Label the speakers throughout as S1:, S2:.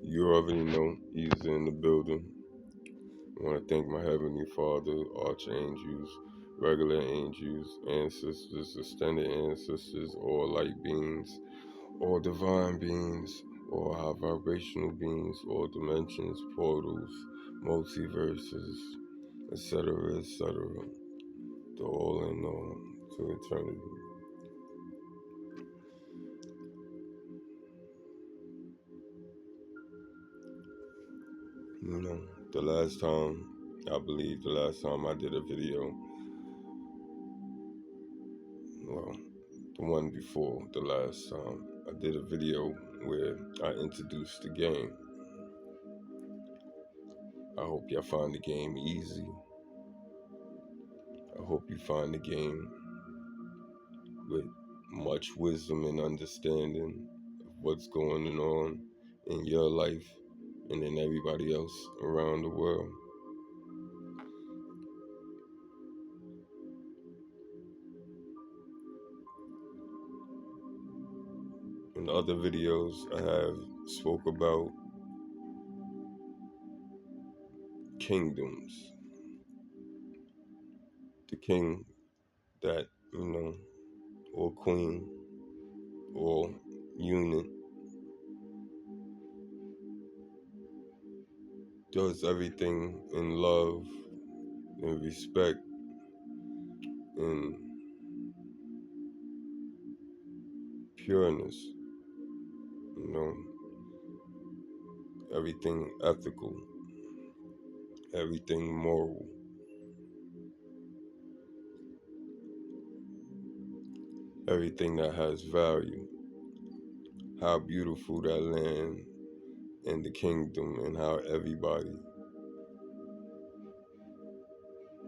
S1: You already know he's in the building. I want to thank my Heavenly Father, archangels, regular angels, ancestors, extended ancestors, all light beings, all divine beings, all high vibrational beings, all dimensions, portals, multiverses, etc., to all in all, to eternity. You know, I believe the last time I did a video, well, the one before the last time, I did a video where I introduced the game. I hope y'all find the game easy. I hope you find the game with much wisdom and understanding of what's going on in your life and in everybody else around the world. In other videos, I have spoke about kingdoms. The king that, or queen, or unit does everything in love and respect and pureness, you know, everything ethical, everything moral, everything that has value. How beautiful that land and the kingdom, and how everybody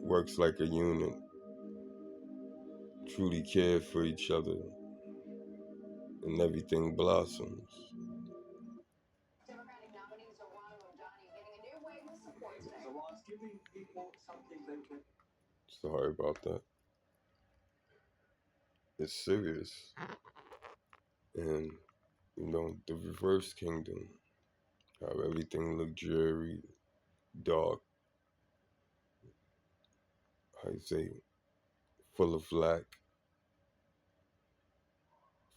S1: works like a unit, truly care for each other, and everything blossoms. Sorry about that. It's serious. And, the reverse kingdom, how everything looked dreary, dark, how you say, full of lack,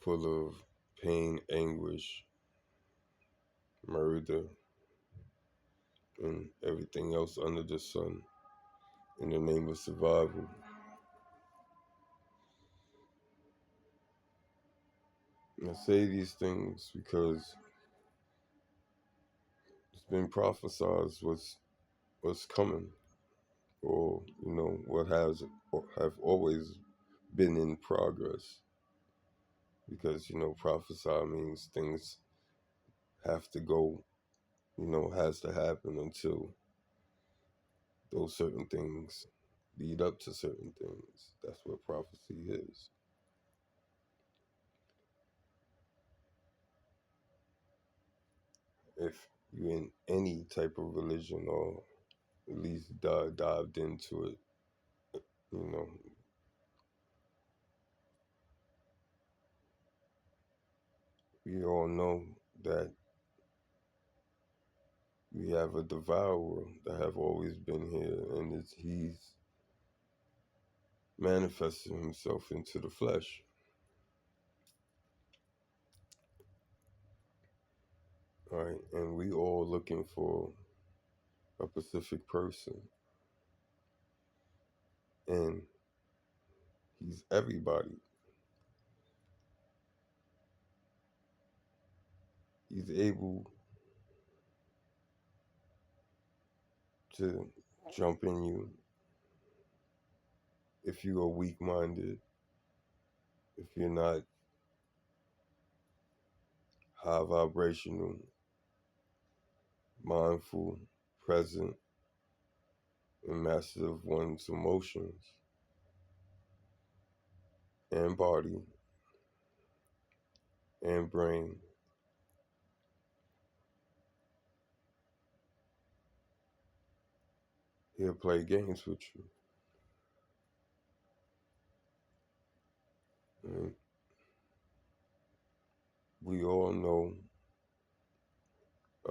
S1: full of pain, anguish, murder, and everything else under the sun in the name of survival. And I say these things because it's been prophesied what's coming, or what has or have always been in progress. Because prophesy means things have to go, has to happen until those certain things lead up to certain things. That's what prophecy is. If you're in any type of religion, or at least dived into it, you know, we all know that we have a devourer that have always been here, and he's manifesting himself into the flesh. All right, and we all looking for a specific person, and he's everybody. He's able to jump in you if you are weak-minded, if you're not high vibrational, mindful, present, and master of one's emotions and body and brain. He'll play games with you. And we all know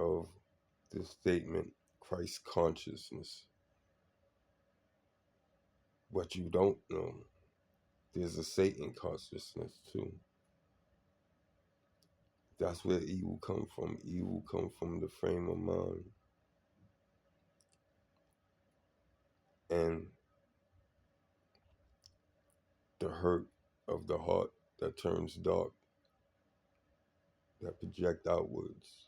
S1: of this statement, Christ consciousness. What you don't know, there's a Satan consciousness too. That's where evil come from. Evil come from the frame of mind. And the hurt of the heart that turns dark, that project outwards.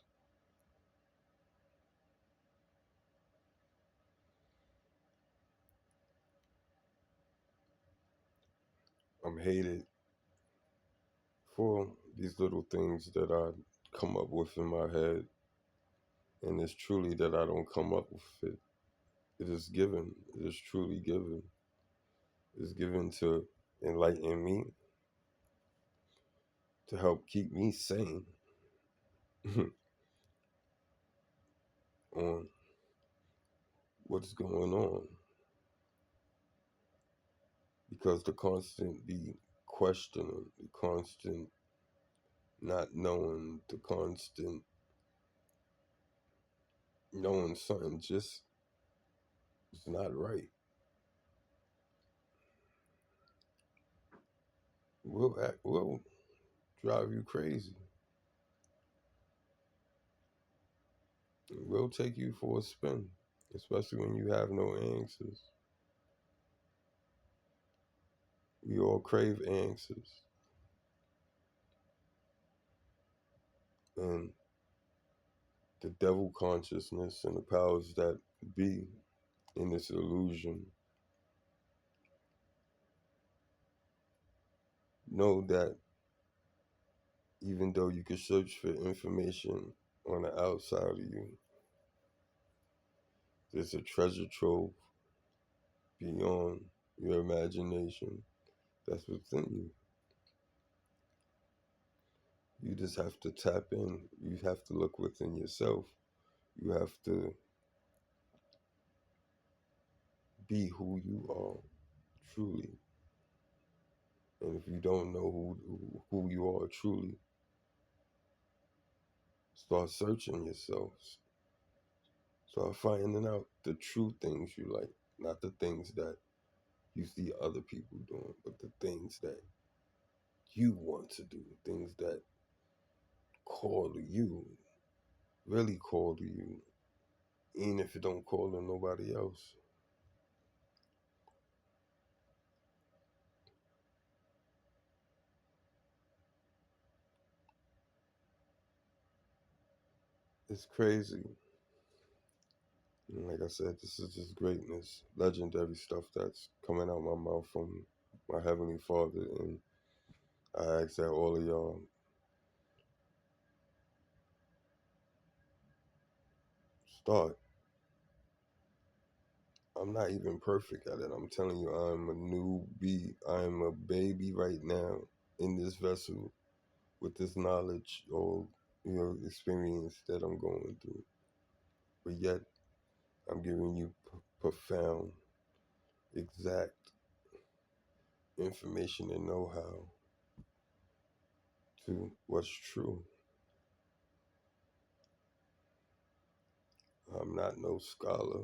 S1: I'm hated for these little things that I come up with in my head. And it's truly that I don't come up with it. It is given. It is truly given. It is given to enlighten me, to help keep me sane on what's going on. Because the constant be questioning, the constant not knowing, the constant knowing something just is not right will drive you crazy. It will take you for a spin, especially when you have no answers. We all crave answers. And the devil consciousness and the powers that be in this illusion know that even though you can search for information on the outside of you, there's a treasure trove beyond your imagination that's within you. You just have to tap in. You have to look within yourself. You have to be who you are truly. And if you don't know who you are truly, start searching yourselves. Start finding out the true things you like, not the things that you see other people doing, but the things that you want to do, things that call to you, really call to you, even if it don't call to nobody else. It's crazy. And like I said, this is just greatness, legendary stuff that's coming out my mouth from my Heavenly Father. And I ask that all of y'all start. I'm not even perfect at it. I'm telling you, I'm a newbie. I'm a baby right now in this vessel with this knowledge or experience that I'm going through. But yet, I'm giving you profound, exact information and know-how to what's true. I'm not no scholar.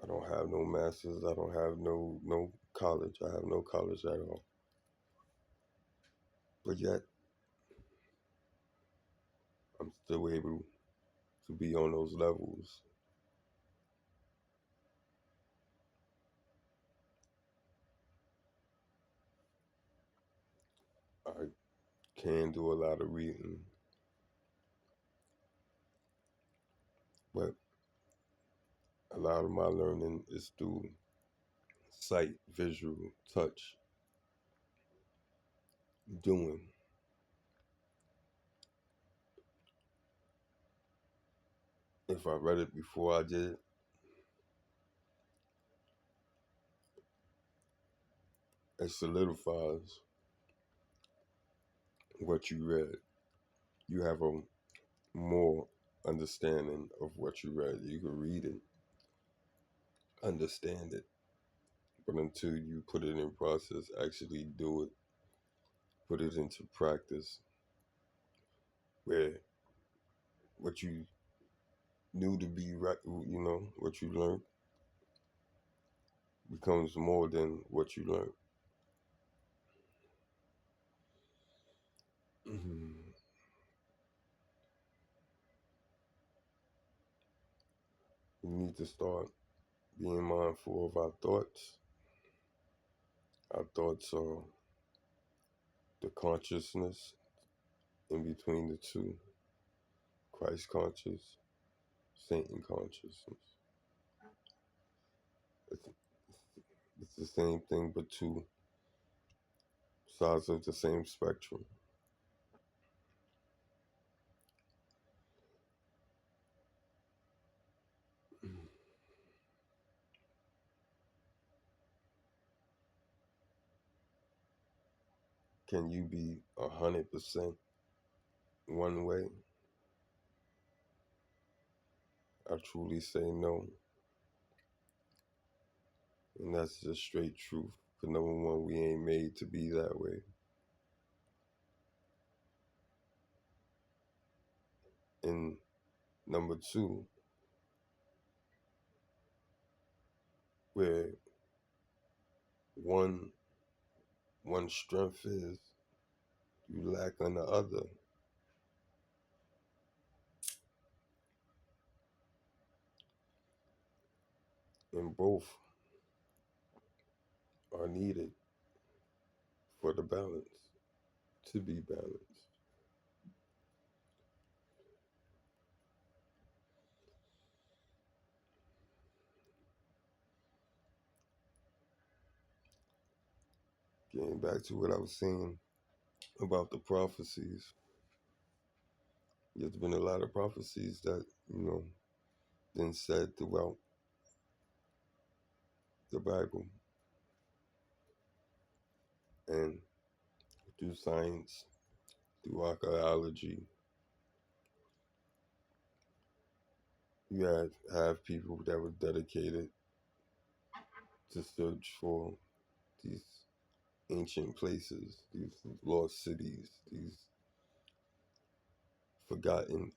S1: I don't have no masters. I don't have no college. I have no college at all. But yet, I'm still able to be on those levels. I can do a lot of reading, but a lot of my learning is through sight, visual, touch, doing. If I read it before I did, it solidifies what you read. You have a more understanding of what you read. You can read it, understand it, but until you put it in process, actually do it, put it into practice, where what you knew to be right, what you learned becomes more than what you learned. Mhm. We need to start being mindful of our thoughts. Our thoughts are the consciousness in between the two, Christ conscious, Satan consciousness. It's, it's the same thing, but two sides of the same spectrum. Can you be 100% one way? I truly say no. And that's just straight truth. Because number one, we ain't made to be that way. And number two, where one strength is, you lack on the other. And both are needed for the balance, to be balanced. Getting back to what I was saying about the prophecies, there's been a lot of prophecies that, been said throughout the Bible and through science, through archaeology. You have people that were dedicated to search for these ancient places, these lost cities, these forgotten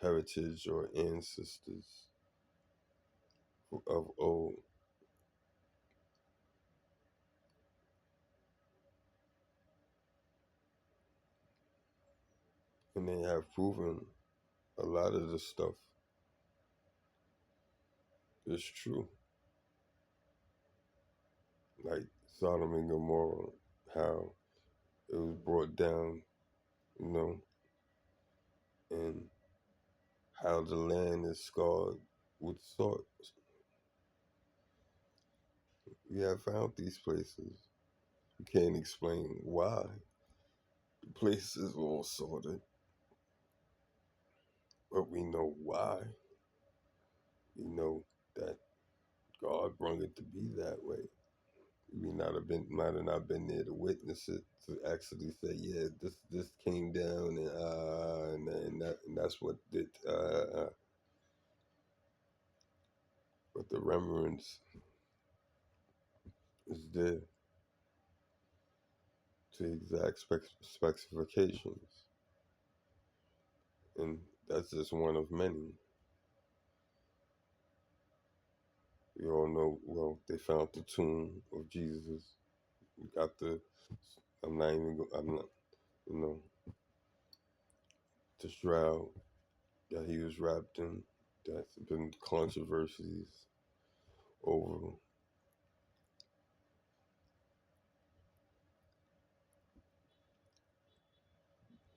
S1: heritage or ancestors of old. And they have proven a lot of the stuff is true. Like Sodom and Gomorrah, how it was brought down, you know, and how the land is scarred with salt. We have found these places. We can't explain why the places were all salted, but we know why. We know that God brought it to be that way. We might have not been there to witness it, to actually say, yeah, this came down and that's what did. But the remembrance is there to exact specifications, and that's just one of many. We all know. Well, they found the tomb of Jesus. We got the. I'm not even. I'm not. You know, the shroud that he was wrapped in. That's been controversies over.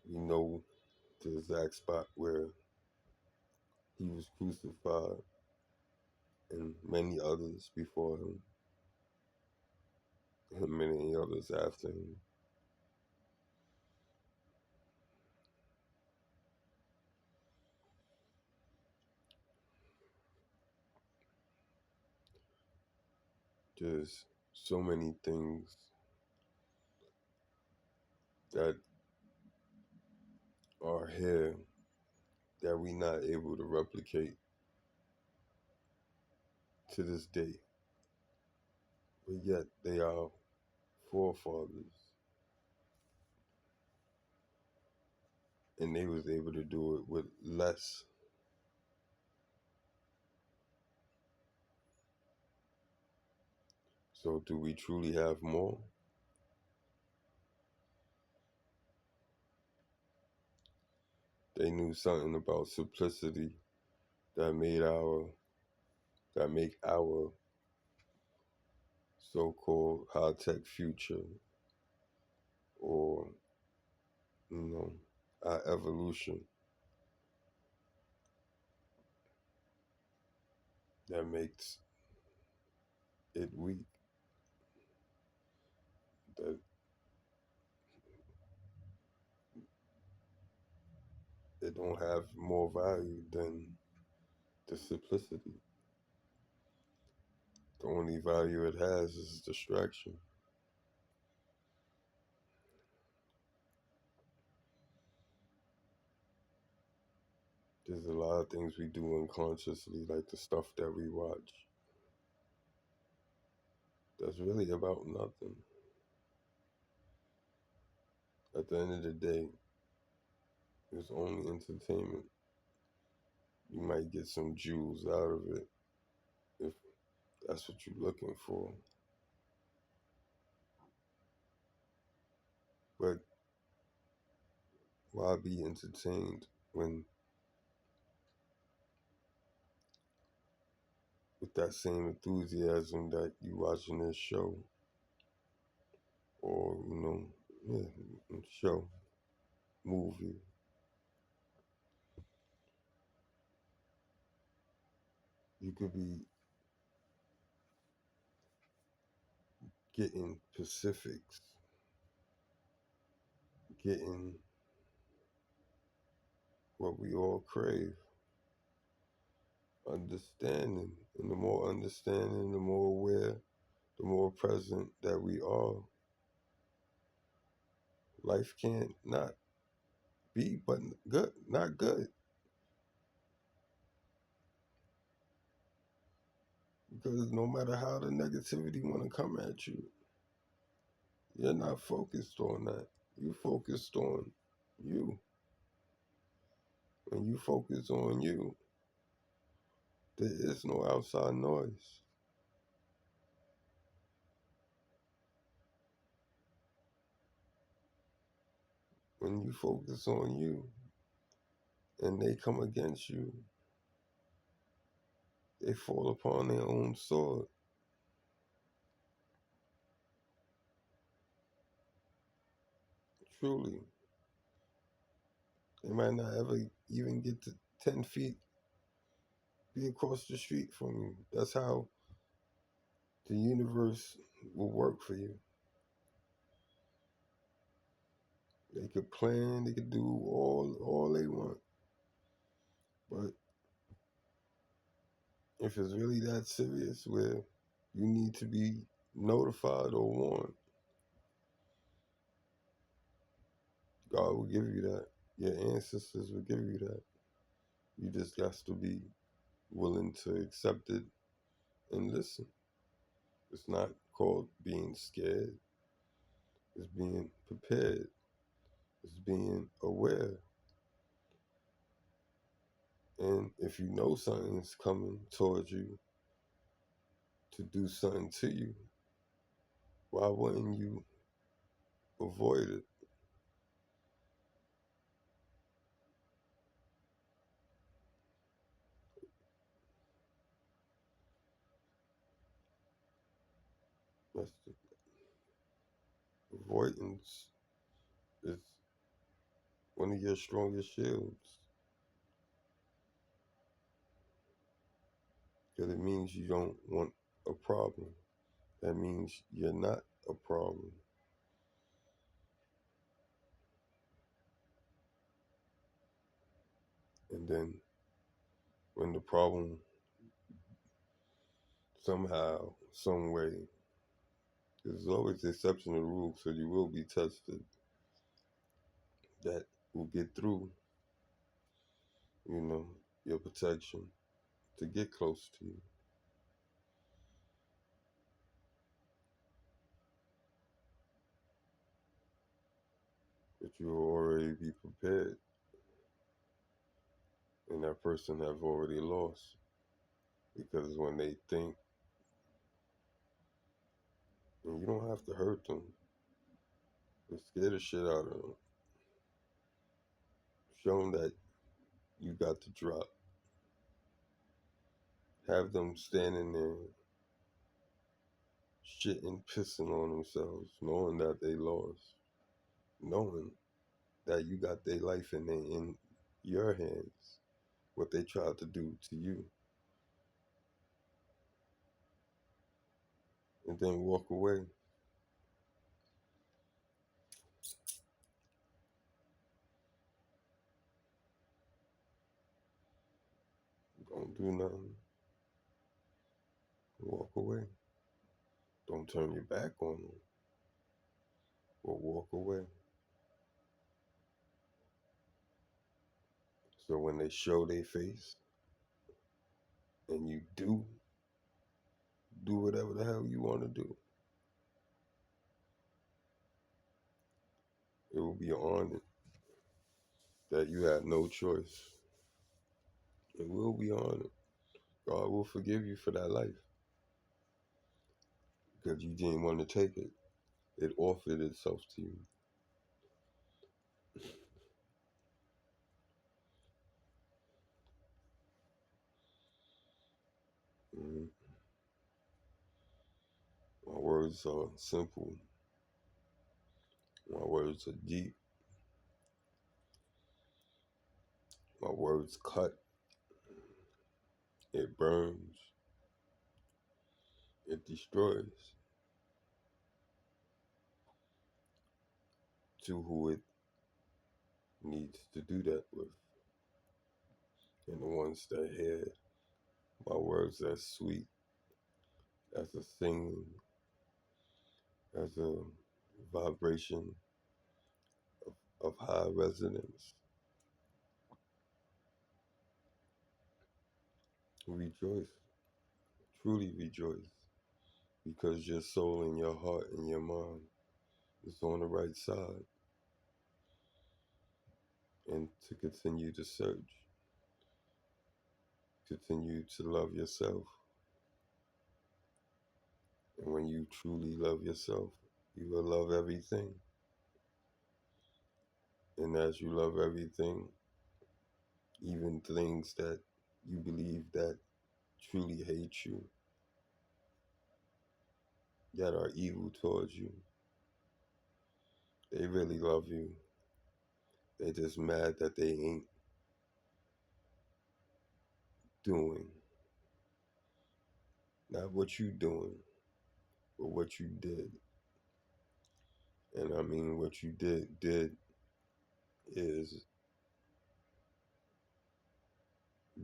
S1: We know the exact spot where he was crucified, and many others before him, and many others after him. There's so many things that are here that we're not able to replicate to this day. But yet they are forefathers. And they was able to do it with less less. So do we truly have more? They knew something about simplicity that make our so-called high-tech future, or you know, our evolution, that makes it weak, that it don't have more value than the simplicity. The only value it has is distraction. There's a lot of things we do unconsciously, like the stuff that we watch, that's really about nothing. At the end of the day, it's only entertainment. You might get some jewels out of it if that's what you're looking for. But why be entertained when, with that same enthusiasm that you watching this show, or show, movie, you could be getting specifics, getting what we all crave, understanding. And the more understanding, the more aware, the more present that we are, life can't not be but good, not good. Because no matter how the negativity want to come at you, you're not focused on that. You focused on you. When you focus on you, there is no outside noise. When you focus on you and they come against you, they fall upon their own sword. Truly. They might not ever even get to 10 feet, be across the street from you. That's how the universe will work for you. They could plan, they could do all they want. But if it's really that serious where you need to be notified or warned, God will give you that. Your ancestors will give you that. You just got to be willing to accept it and listen. It's not called being scared. It's being prepared. It's being aware. And if you know something's coming towards you to do something to you, why wouldn't you avoid it? That's the avoidance is one of your strongest shields. Because it means you don't want a problem. That means you're not a problem. And then when the problem somehow, some way, there's always the exception to the rule, so you will be tested. That will get through, your protection to get close to you. But you will already be prepared. that person have already lost, because when they think, and you don't have to hurt them, but scare the shit out of them. Show them that you got the drop. Have them standing there shitting, pissing on themselves, knowing that they lost, knowing that you got their life in your hands, what they tried to do to you, and then walk away. Don't do nothing. Walk away. Don't turn your back on them, but walk away. So when they show their face and you do whatever the hell you want to do, it will be on it that you had no choice. It will be on it. God will forgive you for that life because you didn't want to take it. It offered itself to you. Mhm. My words are simple. My words are deep. My words cut. It burns. It destroys. To who it needs to do that with. And the ones that hear my words as sweet as a singing, as a vibration of high resonance. Rejoice. Truly rejoice. Because your soul and your heart and your mind is on the right side. And to continue to search. Continue to love yourself. And when you truly love yourself, you will love everything. And as you love everything, even things that you believe that truly hate you, that are evil towards you, they really love you. They're just mad that they ain't doing. Not what you doing, but what you did. And I mean what you did is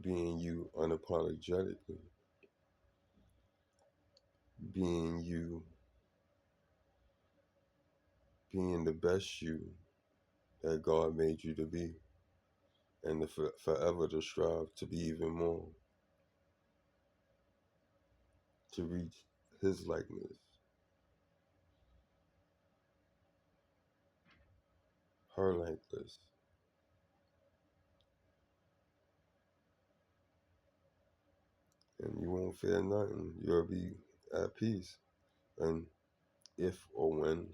S1: being you unapologetically. Being you, being the best you that God made you to be. And forever to strive to be even more. To reach his likeness. Her likeness. And you won't fear nothing. You'll be at peace. And if or when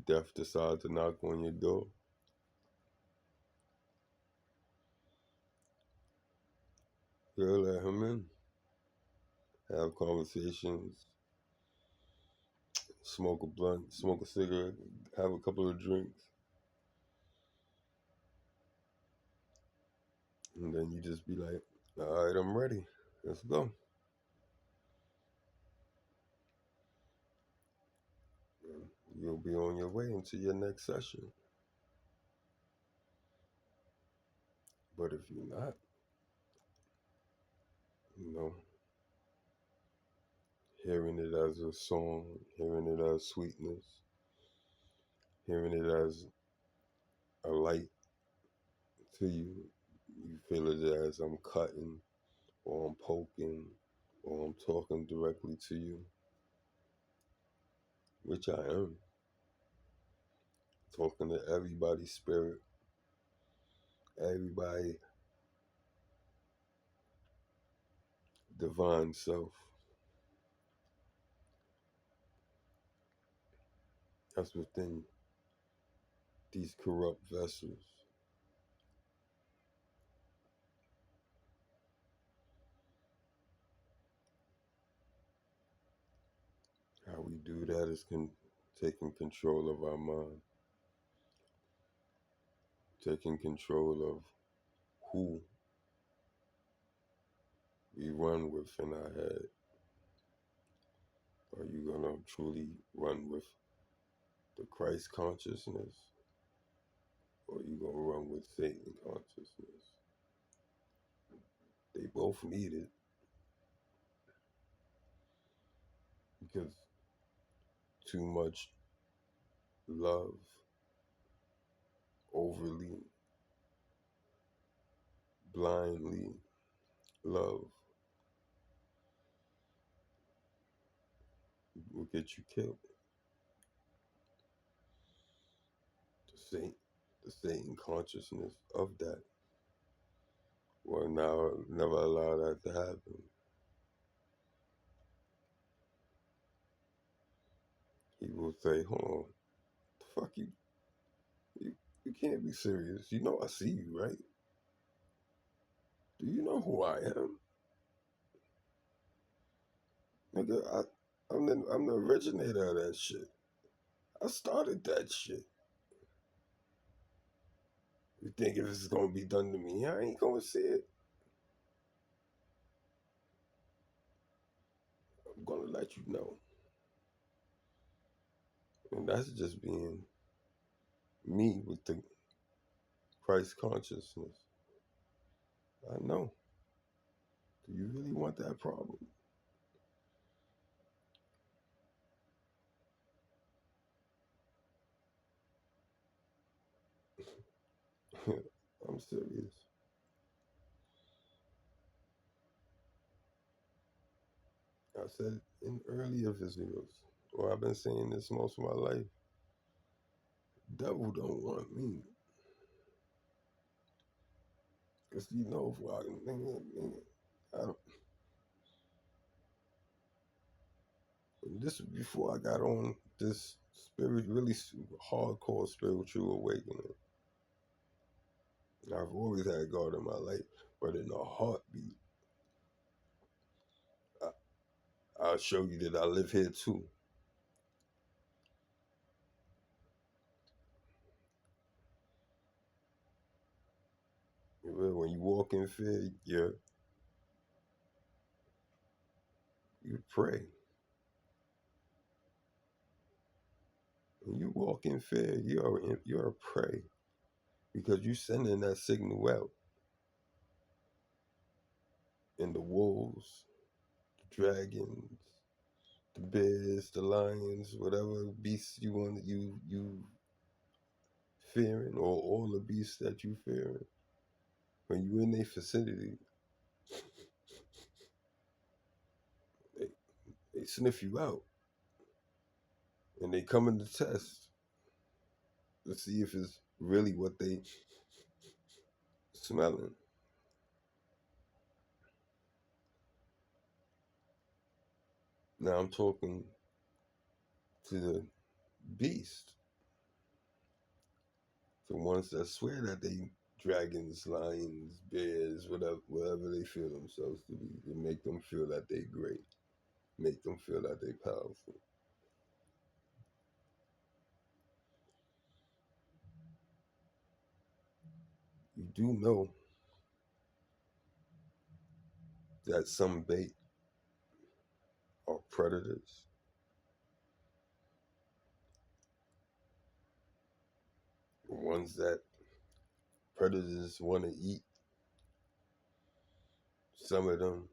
S1: death decides to knock on your door, you'll let him in. Have conversations, smoke a blunt, smoke a cigarette, have a couple of drinks. And then you just be like, all right, I'm ready. Let's go. And you'll be on your way into your next session. But if you're not, you know, hearing it as a song, hearing it as sweetness, hearing it as a light to you, you feel it as I'm cutting or I'm poking or I'm talking directly to you, which I am. Talking to everybody's spirit, everybody divine self. That's within these corrupt vessels. How we do that is taking control of our mind, taking control of who we run with in our head. Are you going to truly run with the Christ consciousness, or are you going to run with Satan consciousness? They both need it, because too much love, overly, blindly love, will get you killed. The Satan consciousness of that will now never allow that to happen. He will say, hold on, the fuck you can't be serious. You know I see you, right? Do you know who I am? Nigga, I'm the originator of that shit. I started that shit. You think if it's gonna be done to me, I ain't gonna see it. I'm gonna let you know. And that's just being me with the Christ consciousness. I know. Do you really want that problem? I'm serious. I said in earlier videos, or I've been saying this most of my life, devil don't want me. Because you know, I don't, this was before I got on this really hardcore spiritual awakening. I've always had God in my life, but in a heartbeat, I'll show you that I live here too. When you walk in fear, you pray. When you walk in fear, you're a prey, because you're sending that signal out. And the wolves, the dragons, the bears, the lions, whatever beasts you want, you fearing, or all the beasts that you fearing, when you in their vicinity, they sniff you out, and they come in to test to see if it's really what they smelling. Now I'm talking to the beast, the ones that swear that they dragons, lions, bears, whatever they feel themselves to be, to make them feel that they great, make them feel that they powerful. You do know that some bait are predators. The ones that predators want to eat, some of them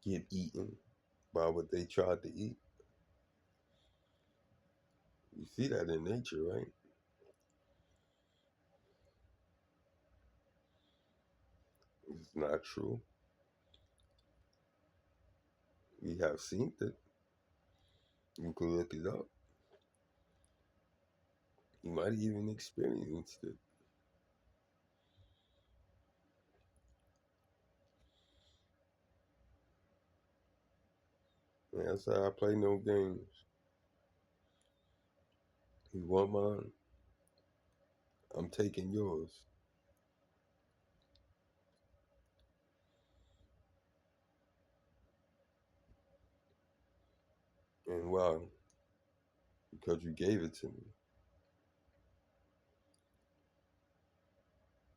S1: get eaten by what they tried to eat. You see that in nature, right? It's not true. We have seen it. You can look it up. You might even experience it. And I said, I play no games. You want mine? I'm taking yours. And why? Because you gave it to me.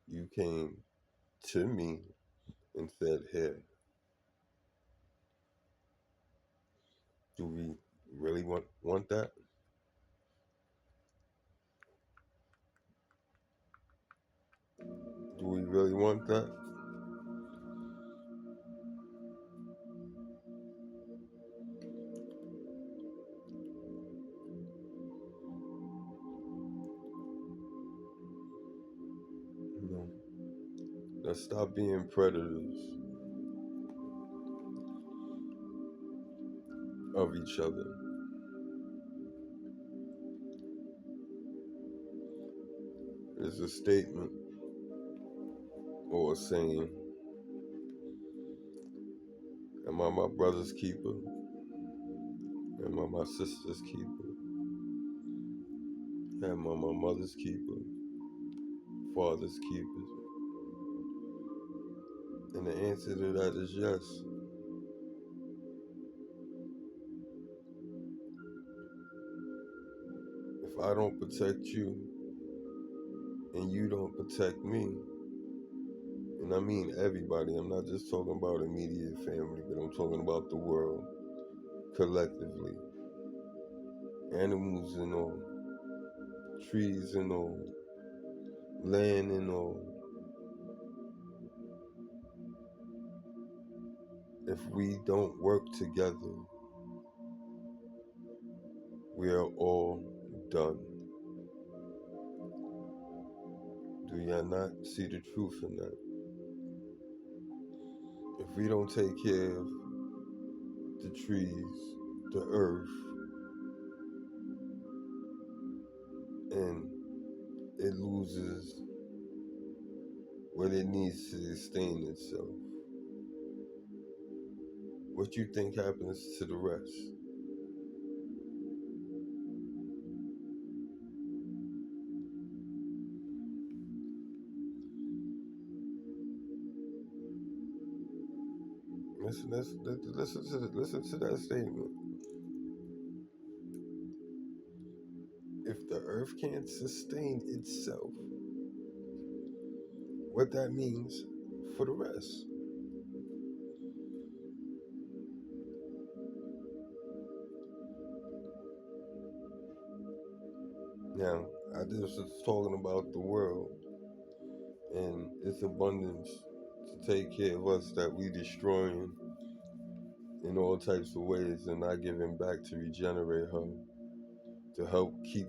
S1: You came to me and said, here, do we really want that? Do we really want that? You know, let's stop being predators of each other. It's a statement or a saying. Am I my brother's keeper? Am I my sister's keeper? Am I my mother's keeper? Father's keeper? And the answer to that is yes. If I don't protect you and you don't protect me, and I mean everybody, I'm not just talking about immediate family, but I'm talking about the world collectively. Animals and all, trees and all, land and all. If we don't work together, we are all done. Do y'all not see the truth in that? If we don't take care of the trees, the earth, and it loses what it needs to sustain itself, what you think happens to the rest? Listen to that statement. If the earth can't sustain itself, what that means for the rest. Now, I just was talking about the world and its abundance to take care of us that we destroying in all types of ways and not giving back to regenerate her, to help keep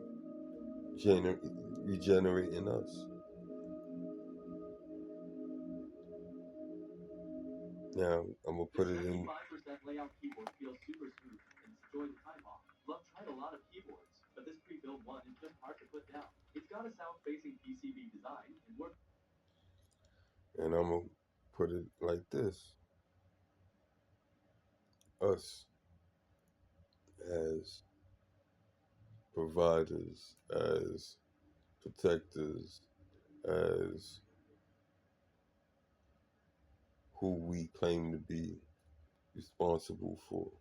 S1: regenerating us. Now, I'm going to put it in. Layout keyboard feels super smooth and enjoy the time off. Love tried a lot of keyboards, but this pre-built one is just hard to put down. It's got a south-facing PCB design and works. And I'm going to put it like this. Us as providers, as protectors, as who we claim to be responsible for.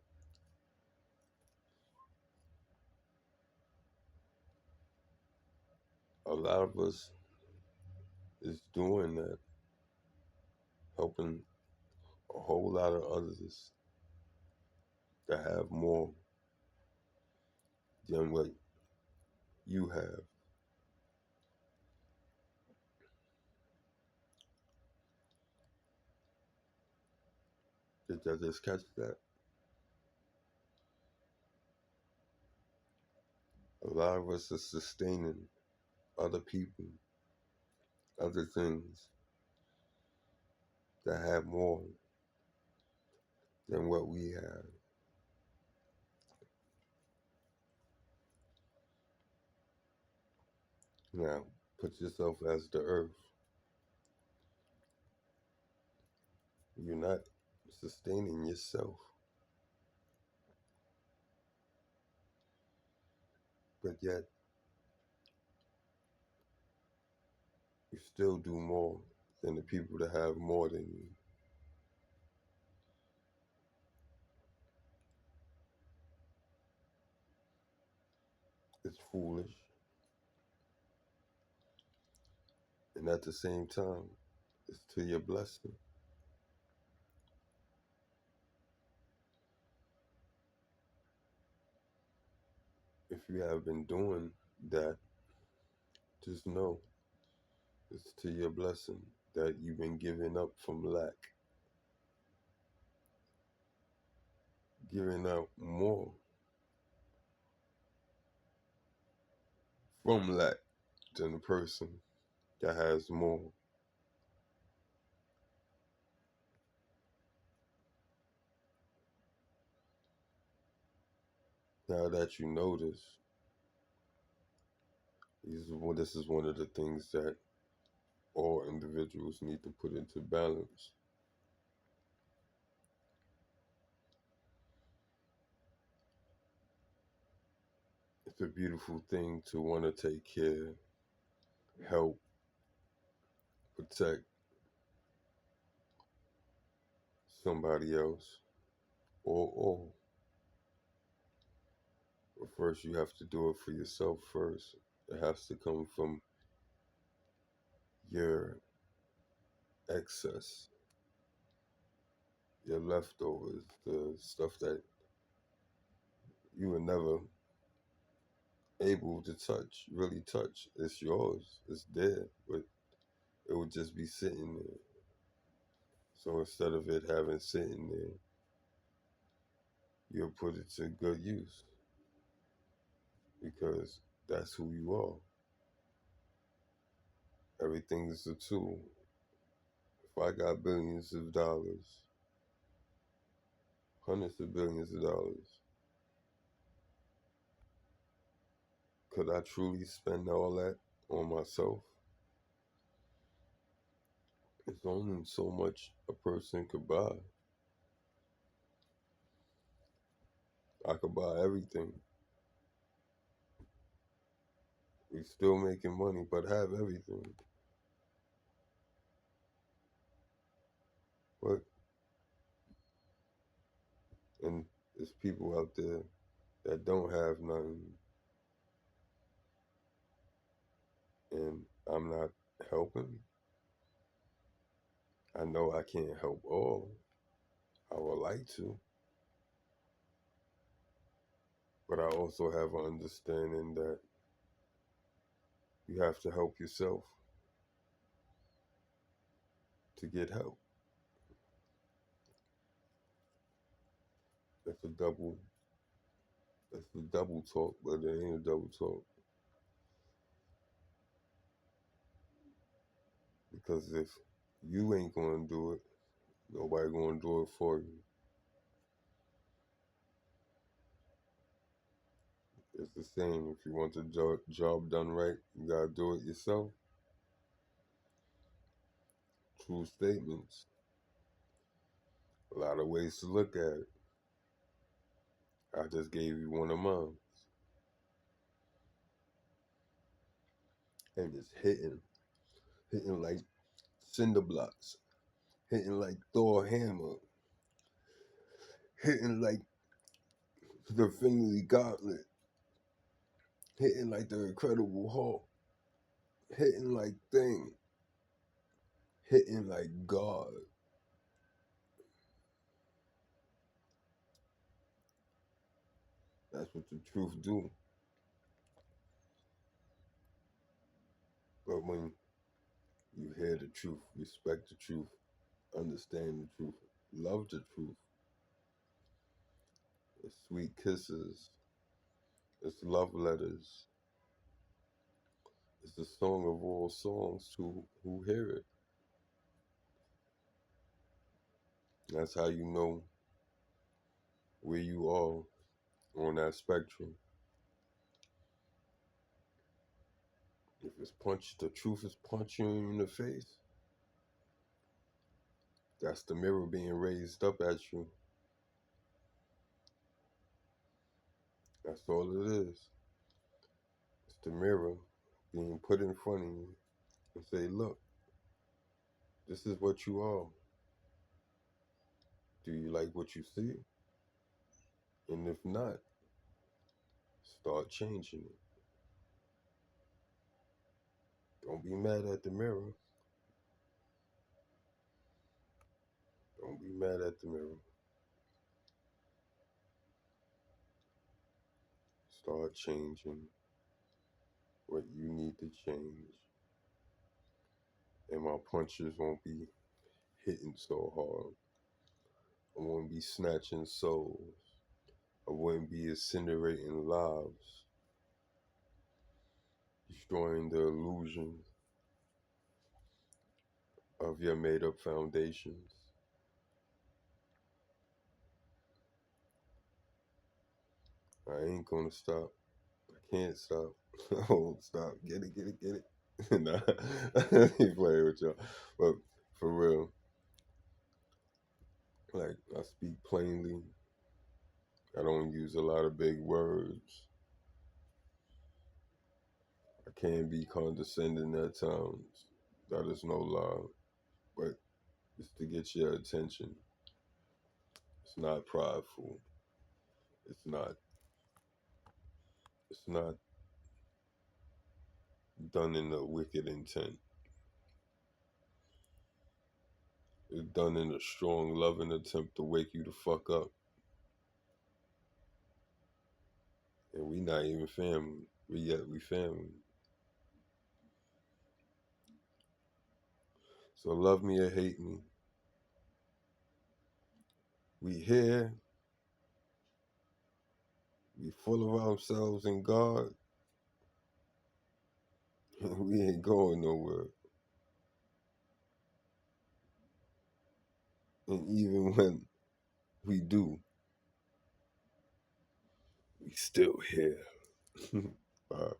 S1: A lot of us is doing that, helping a whole lot of others to have more than what you have. Did I just catch that? A lot of us are sustaining other people, other things that have more than what we have. Now, put yourself as the earth. You're not sustaining yourself. but yet you still do more than the people that have more than you. It's foolish. And at the same time, it's to your blessing. If you have been doing that, just know it's to your blessing that you've been giving up from lack, giving out more from lack than the person that has more. Now that you know this is one of the things that all individuals need to put into balance. It's a beautiful thing to want to take care, help, protect somebody else or all. But first, you have to do it for yourself first. It has to come from your excess, your leftovers, the stuff that you were never able to touch, really touch. It's yours, it's there, but it would just be sitting there. So instead of it having sitting there, you'll put it to good use because that's who you are. Everything's a tool. If I got billions of dollars, hundreds of billions of dollars, could I truly spend all that on myself? It's only so much a person could buy. I could buy everything. We still making money, but have everything. But and there's people out there that don't have nothing, and I'm not helping. I know I can't help all. I would like to, but I also have an understanding that you have to help yourself to get help. That's a double. That's a double talk, but it ain't a double talk because if you ain't gonna do it, nobody gonna do it for you. It's the same. If you want the job done right, you gotta do it yourself. True statements. A lot of ways to look at it. I just gave you one of mine. And it's hitting like cinder blocks, hitting like Thor hammer, hitting like the Finley Gauntlet, hitting like the Incredible Hulk, hitting like Thing, hitting like God. That's what the truth do. But when you hear the truth, respect the truth, understand the truth, love the truth, it's sweet kisses, it's love letters, it's the song of all songs to who hear it. That's how you know where you are on that spectrum. If it's the truth is punching you in the face, that's the mirror being raised up at you. That's all it is. the mirror being put in front of you and say, look, this is what you are. Do you like what you see? And if not, start changing it. Don't be mad at the mirror. Don't be mad at the mirror. Start changing what you need to change. And my punches won't be hitting so hard. I won't be snatching souls. I wouldn't be incinerating lives, destroying the illusion of your made up foundations. I ain't gonna stop. I can't stop. I won't stop. Get it, get it, get it. Nah, I ain't playing with y'all. But for real, like, I speak plainly. I don't use a lot of big words. I can be condescending at times. That is no lie. But it's to get your attention. It's not prideful. It's not. It's not done in a wicked intent. It's done in a strong, loving attempt to wake you the fuck up. And we not even family. We family. So love me or hate me. We here. We full of ourselves and God. We ain't going nowhere. And even when we do, we still here. Bye.